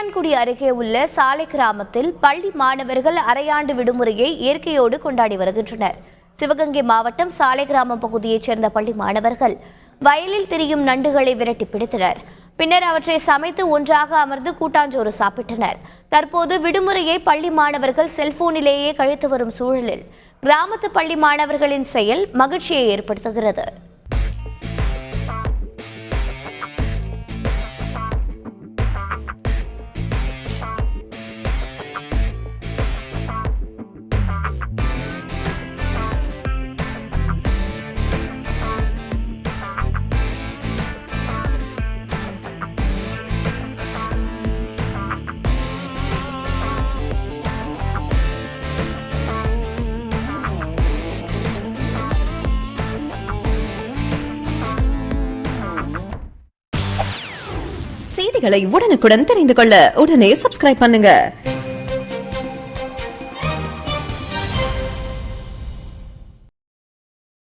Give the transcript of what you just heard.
இளையான்குடி அருகே உள்ள சாலை கிராமத்தில் பள்ளி மாணவர்கள் அரையாண்டு விடுமுறையை இயற்கையோடு கொண்டாடி வருகின்றனர். சிவகங்கை மாவட்டம் சாலை கிராமம் பகுதியைச் சேர்ந்த பள்ளி மாணவர்கள் வயலில் திரியும் நண்டுகளை விரட்டி பிடித்தனர். பின்னர் அவற்றை சமைத்து ஒன்றாக அமர்ந்து கூட்டாஞ்சோறு சாப்பிட்டனர். தற்போது விடுமுறையை பள்ளி மாணவர்கள் செல்போனிலேயே கழித்து வரும் சூழலில் கிராமத்து பள்ளி மாணவர்களின் செயல் மகிழ்ச்சியை ஏற்படுத்துகிறது. செய்திகளை உடனுக்குடன் தெரிந்து கொள்ள உடனே சப்ஸ்கிரைப் பண்ணுங்க.